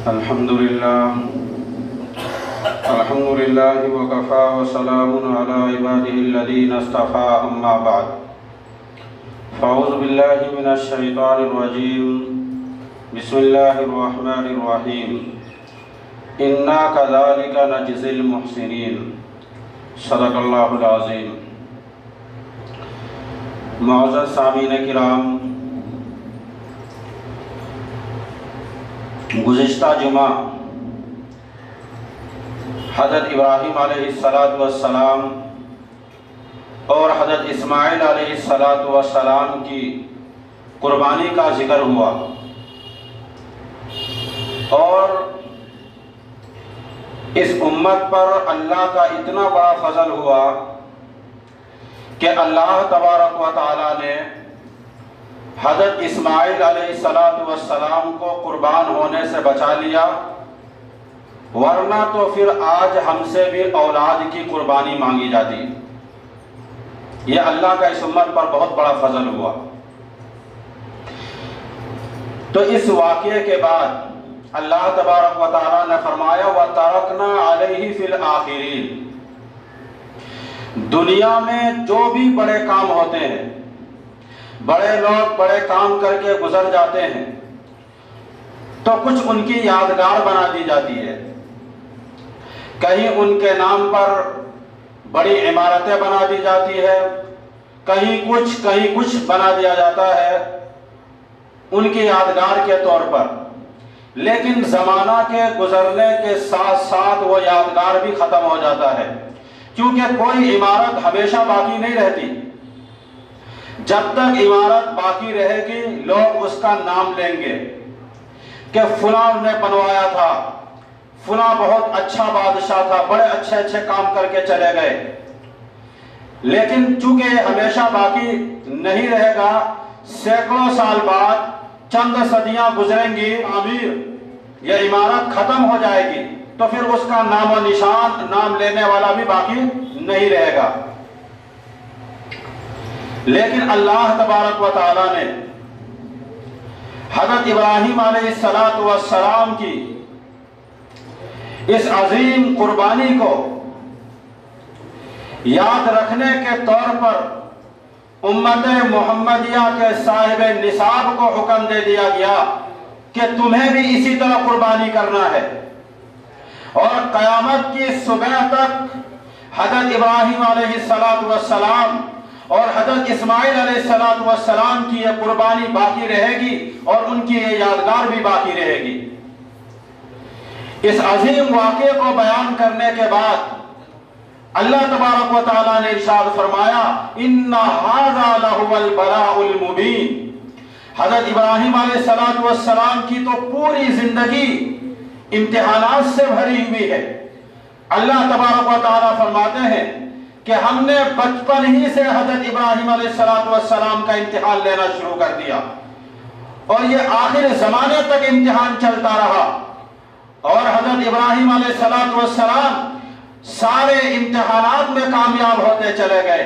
الحمد لله وكفى وسلام على عباده الذين اصطفى أما بعد فأعوذ بالله من الشيطان الرجيم بسم الله الرحمن الرحيم إنا كذلك نجزي المحسنين صدق الله العظيم۔ معزز سامعین کرام، گزشتہ جمعہ حضرت ابراہیم علیہ السلام اور حضرت اسماعیل علیہ السلام کی قربانی کا ذکر ہوا، اور اس امت پر اللہ کا اتنا بڑا فضل ہوا کہ اللہ تبارک و تعالی نے حضرت اسماعیل علیہ السلام کو قربان ہونے سے بچا لیا، ورنہ تو پھر آج ہم سے بھی اولاد کی قربانی مانگی جاتی۔ یہ اللہ کا اس امت پر بہت بڑا فضل ہوا۔ تو اس واقعے کے بعد اللہ تبارک و تعالی نے فرمایا وَتَرَكْنَا عَلَيْهِ فِي الْآخِرِينَ۔ دنیا میں جو بھی بڑے کام ہوتے ہیں، بڑے لوگ بڑے کام کر کے گزر جاتے ہیں، تو کچھ ان کی یادگار بنا دی جاتی ہے۔ کہیں ان کے نام پر بڑی عمارتیں بنا دی جاتی ہے، کہیں کچھ بنا دیا جاتا ہے ان کی یادگار کے طور پر، لیکن زمانہ کے گزرنے کے ساتھ ساتھ وہ یادگار بھی ختم ہو جاتا ہے، کیونکہ کوئی عمارت ہمیشہ باقی نہیں رہتی۔ جب تک عمارت باقی رہے گی لوگ اس کا نام لیں گے کہ فلاں نے بنوایا تھا، فلاں بہت اچھا بادشاہ تھا، بڑے اچھے کام کر کے چلے گئے۔ لیکن چونکہ یہ ہمیشہ باقی نہیں رہے گا، سینکڑوں سال بعد چند صدیاں گزریں گی، تعمیر یہ عمارت ختم ہو جائے گی، تو پھر اس کا نام و نشان، نام لینے والا بھی باقی نہیں رہے گا۔ لیکن اللہ تبارک و تعالی نے حضرت ابراہیم علیہ السلام کی اس عظیم قربانی کو یاد رکھنے کے طور پر امت محمدیہ کے صاحب نصاب کو حکم دے دیا گیا کہ تمہیں بھی اسی طرح قربانی کرنا ہے، اور قیامت کی صبح تک حضرت ابراہیم علیہ السلام اور حضرت اسماعیل علیہ السلام کی یہ قربانی باقی رہے گی، اور ان کی یہ یادگار بھی باقی رہے گی۔ اس عظیم واقعے کو بیان کرنے کے بعد اللہ تبارک و تعالی نے ارشاد فرمایا إِنَّ هَذَا لَهُوَ الْبَلَاءُ الْمُبِينُ۔ حضرت ابراہیم علیہ السلام کی تو پوری زندگی امتحانات سے بھری ہوئی ہے۔ اللہ تبارک و تعالی فرماتے ہیں کہ ہم نے بچپن ہی سے حضرت ابراہیم علیہ السلام کا امتحان لینا شروع کر دیا، اور یہ آخر زمانے تک امتحان چلتا رہا، اور حضرت ابراہیم علیہ السلام سارے امتحانات میں کامیاب ہوتے چلے گئے۔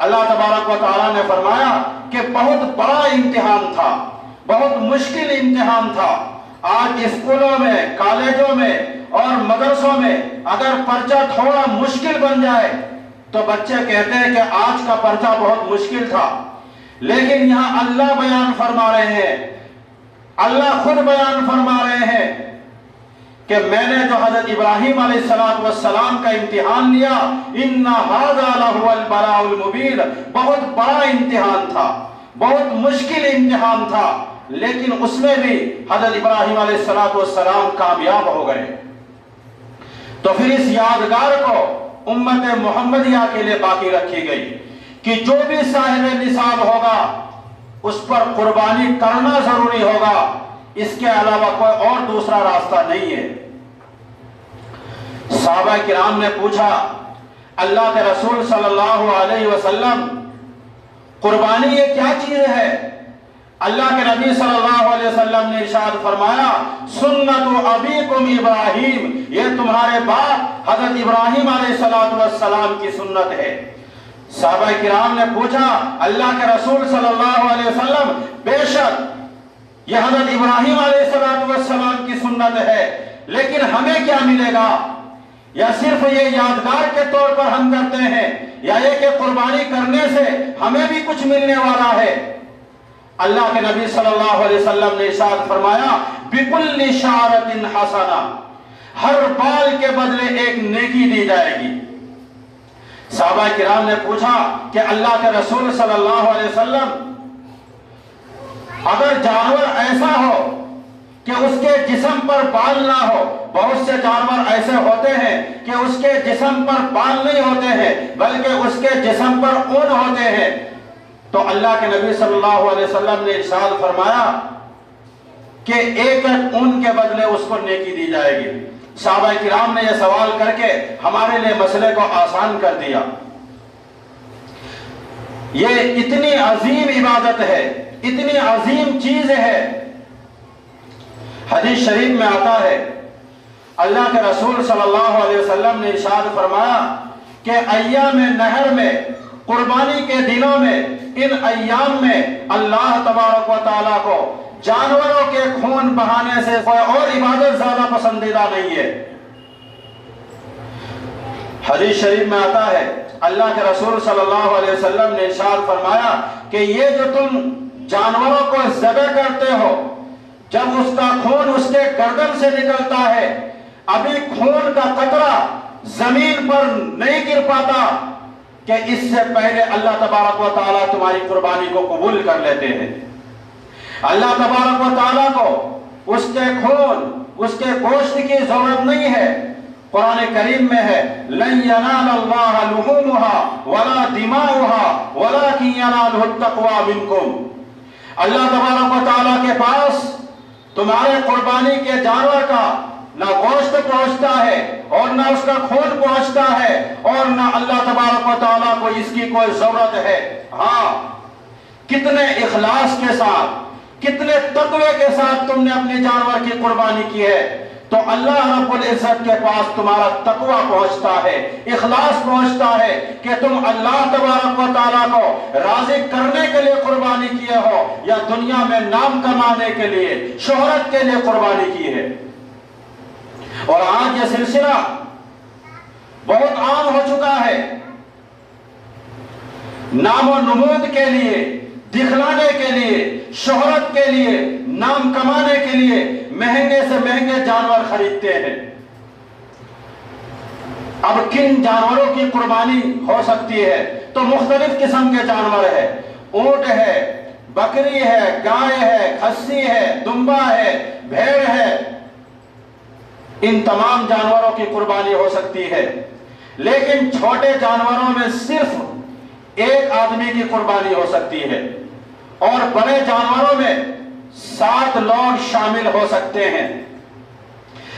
اللہ تبارک و تعالی نے فرمایا کہ بہت بڑا امتحان تھا، بہت مشکل امتحان تھا۔ آج اسکولوں میں، کالجوں میں اور مدرسوں میں اگر پرچہ تھوڑا مشکل بن جائے تو بچے کہتے ہیں کہ آج کا پرچہ بہت مشکل تھا، لیکن یہاں اللہ بیان فرما رہے ہیں، اللہ خود بیان فرما رہے ہیں کہ میں نے جو حضرت ابراہیم علیہ السلام کا امتحان لیا، إِنَّ هَذَا لَهُوَ الْبَلَاءُ الْمُبِينُ، بہت بڑا امتحان تھا، بہت مشکل امتحان تھا، لیکن اس میں بھی حضرت ابراہیم علیہ السلام کامیاب ہو گئے۔ تو پھر اس یادگار کو امت محمدیہ کے لیے باقی رکھی گئی کہ جو بھی صاحب نصاب ہوگا اس پر قربانی کرنا ضروری ہوگا، اس کے علاوہ کوئی اور دوسرا راستہ نہیں ہے۔ صحابہ کرام نے پوچھا اللہ کے رسول صلی اللہ علیہ وسلم، قربانی یہ کیا چیز ہے؟ اللہ کے نبی صلی اللہ علیہ وسلم نے ارشاد فرمایا سنت ابیکم ابراہیم، یہ تمہارے باپ حضرت ابراہیم علیہ السلام کی سنت ہے۔ صحابہ کرام نے پوچھا اللہ کے رسول صلی اللہ علیہ وسلم، بے شک یہ حضرت ابراہیم علیہ السلام کی سنت ہے، لیکن ہمیں کیا ملے گا؟ یا صرف یہ یادگار کے طور پر ہم کرتے ہیں، یا یہ کہ قربانی کرنے سے ہمیں بھی کچھ ملنے والا ہے؟ اللہ کے نبی صلی اللہ علیہ وسلم نے ارشاد فرمایا بِكُلِّ شَعْرَةٍ حَسَنَةٍ، ہر بال کے بدلے ایک نیکی دی جائے گی۔ صحابہ کرام نے پوچھا کہ اللہ کے رسول صلی اللہ علیہ وسلم، اگر جانور ایسا ہو کہ اس کے جسم پر بال نہ ہو، بہت سے جانور ایسے ہوتے ہیں کہ اس کے جسم پر بال نہیں ہوتے ہیں بلکہ اس کے جسم پر اون ہوتے ہیں، تو اللہ کے نبی صلی اللہ علیہ وسلم نے ارشاد فرمایا کہ ایک اون کے بدلے اس کو نیکی دی جائے گی۔ صحابہ کرام نے یہ سوال کر کے ہمارے لیے مسئلے کو آسان کر دیا۔ یہ اتنی عظیم عبادت ہے، اتنی عظیم چیز ہے۔ حدیث شریف میں آتا ہے اللہ کے رسول صلی اللہ علیہ وسلم نے ارشاد فرمایا کہ ایام نہر میں، قربانی کے دنوں میں، ان ایام میں اللہ تبارک و تعالیٰ کو جانوروں کے خون بہانے سے کوئی اور عبادت زیادہ پسندیدہ نہیں ہے۔ حدیث شریف میں آتا ہے اللہ کے رسول صلی اللہ علیہ وسلم نے ارشاد فرمایا کہ یہ جو تم جانوروں کو ذبح کرتے ہو، جب اس کا خون اس کے گردن سے نکلتا ہے، ابھی خون کا قطرہ زمین پر نہیں گر پاتا کہ اس سے پہلے اللہ تبارک و تعالیٰ تمہاری قربانی کو قبول کر لیتے ہیں۔ اللہ تبارک و تعالیٰ کو اس کے خون، اس کے گوشت کی ضرورت نہیں ہے۔ قرآن کریم میں ہے لَن يَنَالَ اللَّهَ لُحُومُهَا وَلَا دِمَاؤُهَا وَلَكِنْ يَنَالُهُ التَّقْوَى مِنْكُمْ۔ اللہ تبارک و تعالیٰ کے پاس تمہارے قربانی کے جانور کا نہ گوشت پہنچتا ہے اور نہ اس کا خون پہنچتا ہے، اور نہ اللہ تبارک و تعالیٰ کو اس کی کوئی ضرورت ہے۔ ہاں، کتنے اخلاص کے ساتھ، کتنے تقوی کے ساتھ تم نے اپنے جانور کی قربانی کی ہے، تو اللہ رب العزت کے پاس تمہارا تقوی پہنچتا ہے، اخلاص پہنچتا ہے کہ تم اللہ تبارک و تعالیٰ کو راضی کرنے کے لیے قربانی کیے ہو یا دنیا میں نام کمانے کے لیے، شہرت کے لیے قربانی کی ہے۔ اور آج یہ سلسلہ بہت عام ہو چکا ہے، نام و نمود کے لیے، دکھلانے کے لیے، شہرت کے لیے، نام کمانے کے لیے مہنگے سے مہنگے جانور خریدتے ہیں۔ اب کن جانوروں کی قربانی ہو سکتی ہے؟ تو مختلف قسم کے جانور ہے، اونٹ ہے، بکری ہے، گائے ہے، کھسی ہے، دمبا ہے، بھیڑ ہے، ان تمام جانوروں کی قربانی ہو سکتی ہے۔ لیکن چھوٹے جانوروں میں صرف ایک آدمی کی قربانی ہو سکتی ہے، اور بڑے جانوروں میں 7 لوگ شامل ہو سکتے ہیں۔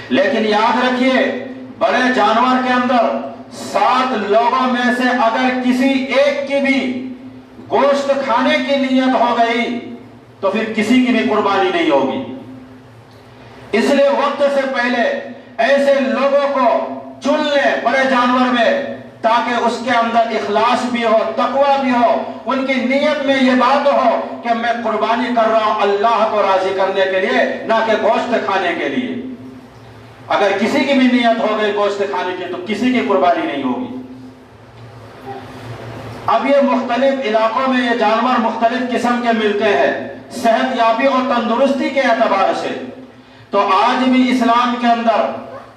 لیکن یاد رکھیے، بڑے جانور کے اندر 7 لوگوں میں سے اگر کسی ایک کی بھی گوشت کھانے کی نیت ہو گئی تو پھر کسی کی بھی قربانی نہیں ہوگی۔ اس لیے وقت سے پہلے ایسے لوگوں کو چن لیں بڑے جانور میں، تاکہ اس کے اندر اخلاص بھی ہو، تقوی بھی ہو، ان کی نیت میں یہ بات ہو کہ میں قربانی کر رہا ہوں اللہ کو راضی کرنے کے لیے، نہ کہ گوشت کھانے کے لیے۔ اگر کسی کی بھی نیت ہو گئی گوشت کھانے کی تو کسی کی قربانی نہیں ہوگی۔ اب یہ مختلف علاقوں میں یہ جانور مختلف قسم کے ملتے ہیں صحت یابی اور تندرستی کے اعتبار سے، تو آج بھی اسلام کے اندر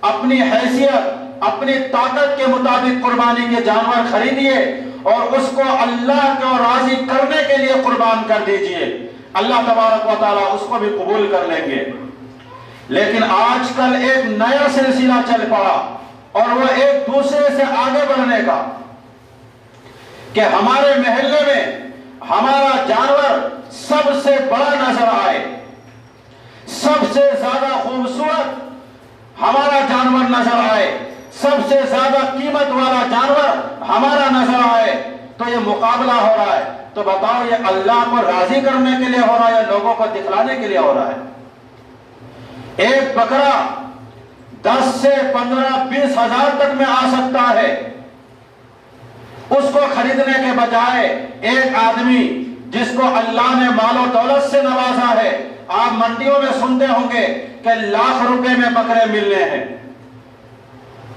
اپنی حیثیت، اپنی طاقت کے مطابق قربانی کے جانور خریدیے اور اس کو اللہ کو راضی کرنے کے لیے قربان کر دیجئے، اللہ تبارک و تعالیٰ اس کو بھی قبول کر لیں گے۔ لیکن آج کل ایک نیا سلسلہ چل پڑا، اور وہ ایک دوسرے سے آگے بڑھنے کا، کہ ہمارے محلے میں ہمارا جانور سب سے بڑا نظر آئے، سب سے زیادہ خوبصورت ہمارا جانور نظر آئے، سب سے زیادہ قیمت والا جانور ہمارا نظر آئے، تو یہ مقابلہ ہو رہا ہے۔ تو بتاؤ، یہ اللہ کو راضی کرنے کے لیے ہو رہا ہے یا لوگوں کو دکھلانے کے لیے ہو رہا ہے؟ ایک بکرا 10 سے 15 20 ہزار تک میں آ سکتا ہے، اس کو خریدنے کے بجائے ایک آدمی جس کو اللہ نے مال و دولت سے نوازا ہے، آپ منڈیوں میں سنتے ہوں گے کہ لاکھ روپے میں بکرے ملنے ہیں،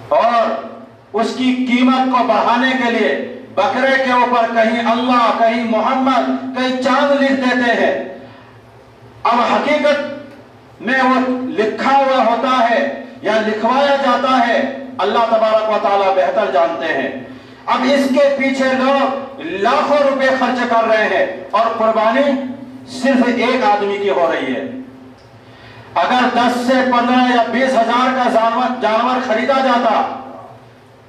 اور اس کی قیمت کو بڑھانے کے لیے بکرے کے اوپر کہیں اللہ، کہیں محمد، کہیں چاند لکھ دیتے ہیں۔ اب حقیقت میں وہ لکھا ہوا ہوتا ہے یا لکھوایا جاتا ہے، اللہ تبارک و تعالیٰ بہتر جانتے ہیں۔ اب اس کے پیچھے لوگ لاکھوں روپے خرچ کر رہے ہیں اور قربانی صرف ایک آدمی کی ہو رہی ہے۔ اگر 10 سے 15 یا 20 ہزار کا جانور خریدا جاتا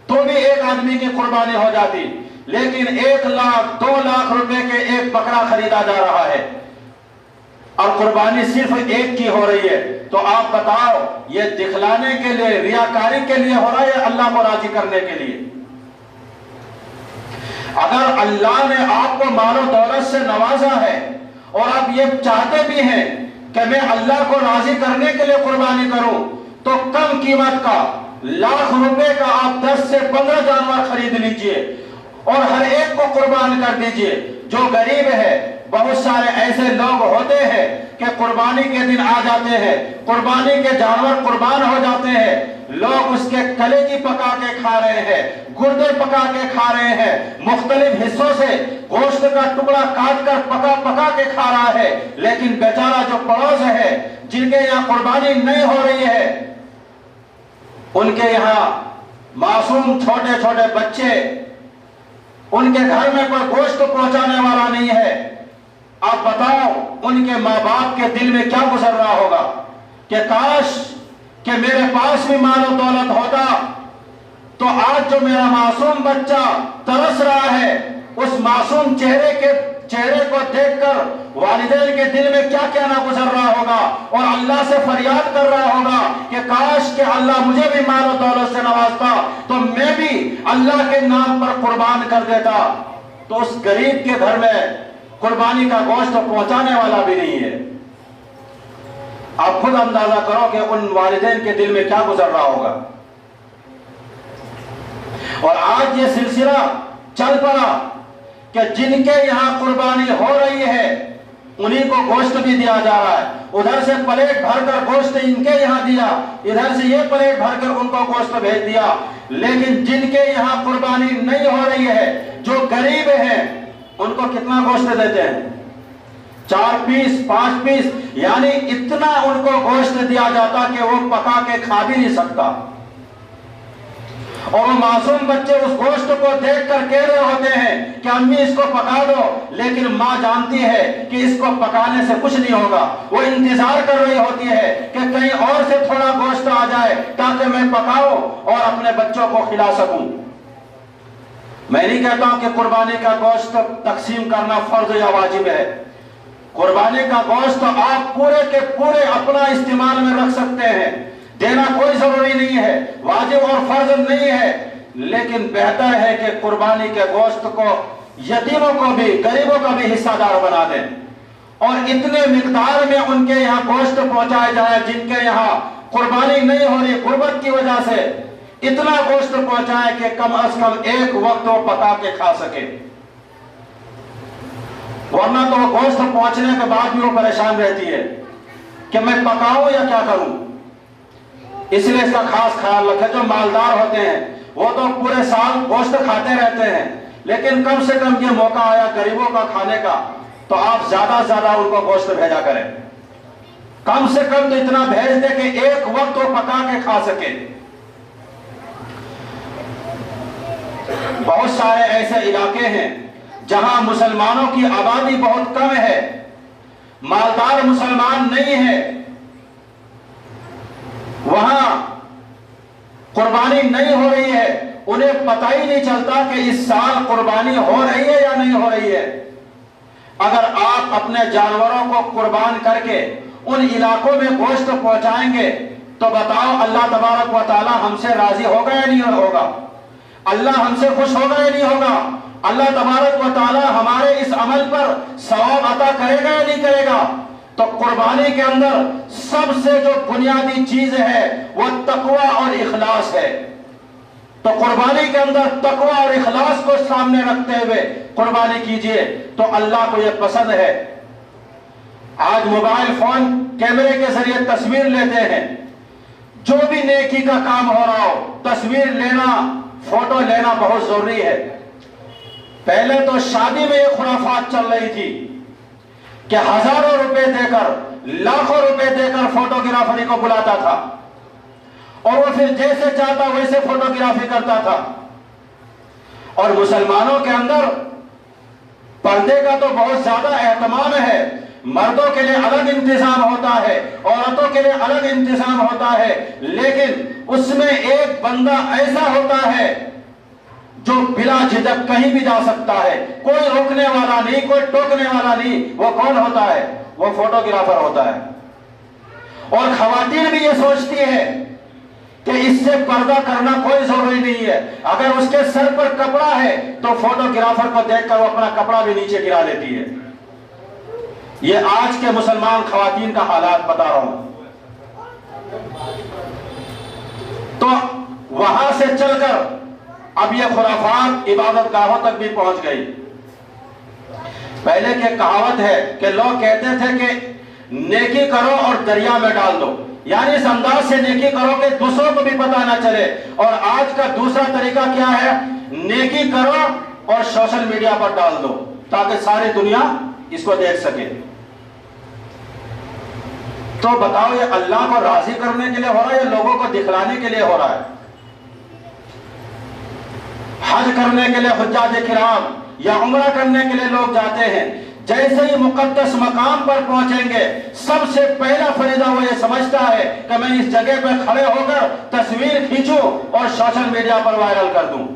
تو بھی ایک آدمی کی قربانی ہو جاتی، لیکن 1 لاکھ 2 لاکھ روپے کے ایک بکرا خریدا جا رہا ہے اور قربانی صرف ایک کی ہو رہی ہے۔ تو آپ بتاؤ، یہ دکھلانے کے لیے، ریاکاری کے لیے ہو رہا ہے یا اللہ کو راضی کرنے کے لیے؟ اگر اللہ نے آپ کو مال و دولت سے نوازا ہے اور آپ یہ چاہتے بھی ہیں کہ میں اللہ کو راضی کرنے کے لیے قربانی کروں، تو کم قیمت کا لاکھ روپے کا آپ 10 سے 15 جانور خرید لیجئے اور ہر ایک کو قربان کر دیجئے۔ جو غریب ہے، بہت سارے ایسے لوگ ہوتے ہیں کہ قربانی کے دن آ جاتے ہیں، قربانی کے جانور قربان ہو جاتے ہیں، لوگ اس کے کلیجی پکا کے کھا رہے ہیں، گردے پکا کے کھا رہے ہیں، مختلف حصوں سے گوشت کا ٹکڑا کاٹ کر پکا کے کھا رہا ہے، لیکن بیچارہ جو پڑوس ہے، جن کے یہاں قربانی نہیں ہو رہی ہے، ان کے یہاں معصوم چھوٹے چھوٹے بچے، ان کے گھر میں کوئی گوشت پہنچانے والا نہیں ہے۔ آپ بتاؤ ان کے ماں باپ کے دل میں کیا گزر رہا ہوگا کہ کاش کہ میرے پاس بھی مال و دولت ہوتا تو آج جو میرا معصوم بچہ ترس رہا ہے، اس معصوم چہرے کو دیکھ کر والدین کے دل میں کیا کیا نہ گزر رہا ہوگا اور اللہ سے فریاد کر رہا ہوگا کہ کاش کہ اللہ مجھے بھی مال و دولت سے نوازتا تو میں بھی اللہ کے نام پر قربان کر دیتا۔ تو اس غریب کے گھر میں قربانی کا گوشت پہنچانے والا بھی نہیں ہے۔ آپ خود اندازہ کرو کہ ان والدین کے دل میں کیا گزر رہا ہوگا۔ اور آج یہ سلسلہ چل پڑا کہ جن کے یہاں قربانی ہو رہی ہے انہی کو گوشت بھی دیا جا رہا ہے، ادھر سے پلیٹ بھر کر گوشت ان کے یہاں دیا، ادھر سے یہ پلیٹ بھر کر ان کو گوشت بھیج دیا۔ لیکن جن کے یہاں قربانی نہیں ہو رہی ہے، جو غریب ہیں، ان کو کتنا گوشت دیتے ہیں؟ 4 پیس 5 پیس، یعنی اتنا ان کو گوشت دیا جاتا کہ وہ پکا کے کھا بھی نہیں سکتا، اور وہ معصوم بچے اس گوشت کو دیکھ کر کہہ رہے ہوتے ہیں کہ امی اس کو پکا دو، لیکن ماں جانتی ہے کہ اس کو پکانے سے کچھ نہیں ہوگا۔ وہ انتظار کر رہی ہوتی ہے کہ کہیں اور سے تھوڑا گوشت آ جائے تاکہ میں پکاؤں اور اپنے بچوں کو کھلا سکوں۔ میں نہیں کہتا ہوں کہ قربانی کا گوشت تقسیم کرنا فرض یا واجب ہے۔ قربانی کا گوشت آپ پورے کے پورے اپنا استعمال میں رکھ سکتے ہیں، دینا کوئی ضروری نہیں ہے، واجب اور فرض نہیں ہے، لیکن بہتر ہے کہ قربانی کے گوشت کو یتیموں کو بھی، غریبوں کا بھی حصہ دار بنا دیں، اور اتنے مقدار میں ان کے یہاں گوشت پہنچایا جائے جن کے یہاں قربانی نہیں ہو رہی غربت کی وجہ سے، اتنا گوشت پہنچائے کہ کم از کم ایک وقت وہ پکا کے کھا سکے، ورنہ تو وہ گوشت پہنچنے کے بعد بھی وہ پریشان رہتی ہے کہ میں پکاؤں یا کیا کروں۔ اس لیے اس کا خاص خیال رکھیں۔ جو مالدار ہوتے ہیں وہ تو پورے سال گوشت کھاتے رہتے ہیں، لیکن کم سے کم یہ موقع آیا غریبوں کا کھانے کا تو آپ زیادہ سے زیادہ ان کو گوشت بھیجا کریں، کم سے کم تو اتنا بھیج دیں کہ ایک وقت وہ پکا کے کھا سکے۔ بہت سارے ایسے علاقے ہیں جہاں مسلمانوں کی آبادی بہت کم ہے، مالدار مسلمان نہیں ہے، وہاں قربانی نہیں ہو رہی ہے، انہیں پتہ ہی نہیں چلتا کہ اس سال قربانی ہو رہی ہے یا نہیں ہو رہی ہے۔ اگر آپ اپنے جانوروں کو قربان کر کے ان علاقوں میں گوشت پہنچائیں گے تو بتاؤ اللہ تبارک و تعالی ہم سے راضی ہوگا یا نہیں ہوگا؟ اللہ ہم سے خوش ہوگا یا نہیں ہوگا؟ اللہ تبارک و تعالی ہمارے اس عمل پر ثواب عطا کرے گا یا نہیں کرے گا؟ تو قربانی کے اندر سب سے جو بنیادی چیز ہے وہ تقوی اور اخلاص ہے۔ تو قربانی کے اندر تقوی اور اخلاص کو سامنے رکھتے ہوئے قربانی کیجئے تو اللہ کو یہ پسند ہے۔ آج موبائل فون کیمرے کے ذریعے تصویر لیتے ہیں. جو بھی نیکی کا کام ہو رہا ہو تصویر لینا، فوٹو لینا بہت ضروری ہے. پہلے تو شادی میں یہ خرافات چل رہی تھی کہ ہزاروں روپے دے کر، لاکھوں روپے دے کر فوٹوگرافری کو بلاتا تھا اور وہ پھر جیسے چاہتا ویسے فوٹوگرافی کرتا تھا. اور مسلمانوں کے اندر پردے کا تو بہت زیادہ اہتمام ہے. مردوں کے لیے الگ انتظام ہوتا ہے، عورتوں کے لیے الگ انتظام ہوتا ہے، لیکن اس میں ایک بندہ ایسا ہوتا ہے جو بلا جھجک کہیں بھی جا سکتا ہے، کوئی روکنے والا نہیں، کوئی ٹوکنے والا نہیں. وہ کون ہوتا ہے؟ وہ فوٹوگرافر ہوتا ہے. اور خواتین بھی یہ سوچتی ہے کہ اس سے پردہ کرنا کوئی ضروری نہیں ہے. اگر اس کے سر پر کپڑا ہے تو فوٹوگرافر کو دیکھ کر وہ اپنا کپڑا بھی نیچے گرا دیتی ہے. یہ آج کے مسلمان خواتین کا حالات بتا رہا ہوں. تو وہاں سے چل کر اب یہ خرافات عبادت گاہوں تک بھی پہنچ گئی. پہلے کی کہاوت ہے کہ لوگ کہتے تھے کہ نیکی کرو اور دریا میں ڈال دو، یعنی اس انداز سے نیکی کرو کہ دوسروں کو بھی پتہ نہ چلے. اور آج کا دوسرا طریقہ کیا ہے؟ نیکی کرو اور سوشل میڈیا پر ڈال دو تاکہ ساری دنیا اس کو دیکھ سکے. تو بتاؤ یہ اللہ کو راضی کرنے کے لیے ہو رہا ہے یا لوگوں کو دکھلانے کے لیے ہو رہا ہے؟ حج کرنے کے لیے حجاج کرام یا عمرہ کرنے کے لیے لوگ جاتے ہیں، جیسے ہی مقدس مقام پر پہنچیں گے سب سے پہلا فریضہ وہ یہ سمجھتا ہے کہ میں اس جگہ پہ کھڑے ہو کر تصویر کھینچوں اور سوشل میڈیا پر وائرل کر دوں.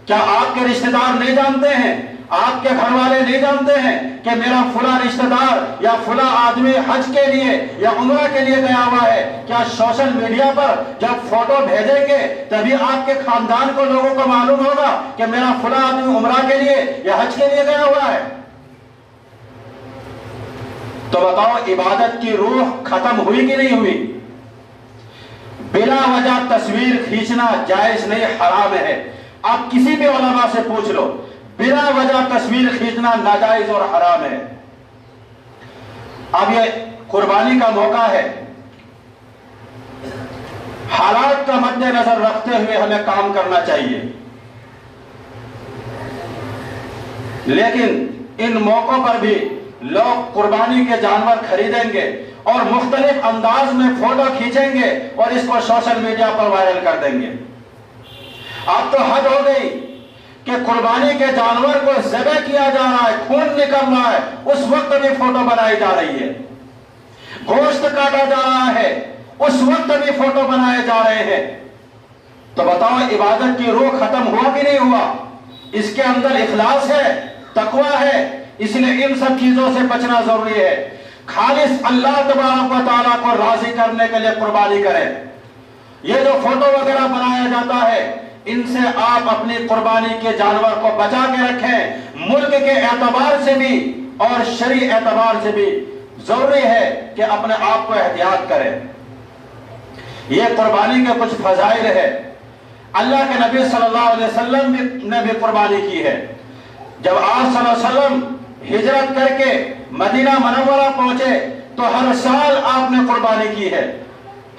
کیا آپ کے رشتہ دار نہیں جانتے ہیں، آپ کے گھر والے نہیں جانتے ہیں کہ میرا فلاں رشتہ دار یا فلاں آدمی حج کے لیے یا عمرہ کے لیے گیا ہوا ہے؟ کیا سوشل میڈیا پر جب فوٹو بھیجیں گے تبھی آپ کے خاندان کو، لوگوں کو معلوم ہوگا کہ میرا فلاں آدمی عمرہ کے لیے یا حج کے لیے گیا ہوا ہے؟ تو بتاؤ عبادت کی روح ختم ہوئی کہ نہیں ہوئی؟ بلا وجہ تصویر کھینچنا جائز نہیں، حرام ہے. آپ کسی بھی علماء سے پوچھ لو، بلا وجہ تصویر کھینچنا ناجائز اور حرام ہے. اب یہ قربانی کا موقع ہے، حالات کا مد نظر رکھتے ہوئے ہمیں کام کرنا چاہیے. لیکن ان موقعوں پر بھی لوگ قربانی کے جانور خریدیں گے اور مختلف انداز میں فوٹو کھینچیں گے اور اس کو سوشل میڈیا پر وائرل کر دیں گے. اب تو حد ہو گئی کہ قربانی کے جانور کو ذبح کیا جا رہا ہے، خون نکل رہا ہے، اس وقت بھی فوٹو بنائی جا رہی ہے. گوشت کاٹا جا رہا ہے، اس وقت بھی فوٹو بنائے جا رہے ہیں. تو بتاؤ عبادت کی روح ختم ہوا کہ نہیں ہوا؟ اس کے اندر اخلاص ہے، تقوی ہے. اس لیے ان سب چیزوں سے بچنا ضروری ہے. خالص اللہ تبارک و تعالیٰ کو راضی کرنے کے لیے قربانی کریں. یہ جو فوٹو وغیرہ بنایا جاتا ہے ان سے آپ اپنی قربانی کے جانور کو بچا کے رکھیں. ملک کے اعتبار سے بھی اور شرعی اعتبار سے بھی ضروری ہے کہ اپنے آپ کو احتیاط کریں. یہ قربانی کے کچھ فضائل ہے. اللہ کے نبی صلی اللہ علیہ وسلم نے بھی قربانی کی ہے. جب آپ صلی اللہ علیہ وسلم ہجرت کر کے مدینہ منورہ پہنچے تو ہر سال آپ نے قربانی کی ہے.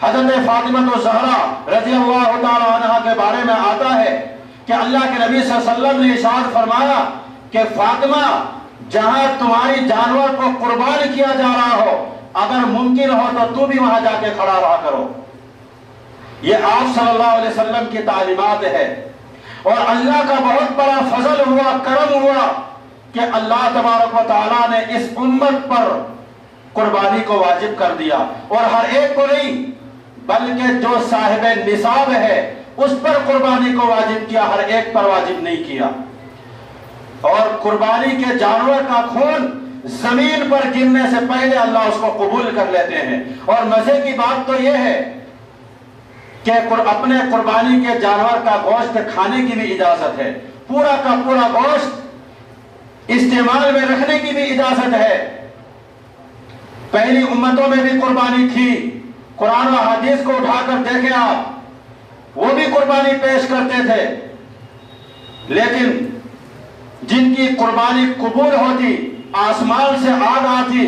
حضرت فاطمہ الزہرا رضی اللہ تعالی عنہا کے بارے میں آتا ہے کہ اللہ کے نبی صلی اللہ علیہ وسلم نے ارشاد فرمایا کہ فاطمہ جہاں تمہاری جانور کو قربان کیا جا رہا ہو اگر ممکن ہو تو تو بھی وہاں جا کے کھڑا رہا کرو. یہ آپ صلی اللہ علیہ وسلم کی تعلیمات ہے. اور اللہ کا بہت بڑا فضل ہوا، کرم ہوا کہ اللہ تبارک و تعالیٰ نے اس امت پر قربانی کو واجب کر دیا. اور ہر ایک کو نہیں بلکہ جو صاحب نصاب ہے اس پر قربانی کو واجب کیا، ہر ایک پر واجب نہیں کیا. اور قربانی کے جانور کا خون زمین پر گرنے سے پہلے اللہ اس کو قبول کر لیتے ہیں. اور مزے کی بات تو یہ ہے کہ اپنے قربانی کے جانور کا گوشت کھانے کی بھی اجازت ہے. پورا کا پورا گوشت استعمال میں رکھنے کی بھی اجازت ہے. پہلی امتوں میں بھی قربانی تھی. قرآن و حدیث کو اٹھا کر دیکھیں آپ، وہ بھی قربانی پیش کرتے تھے. لیکن جن کی قربانی قبول ہوتی، آسمان سے آگ آتی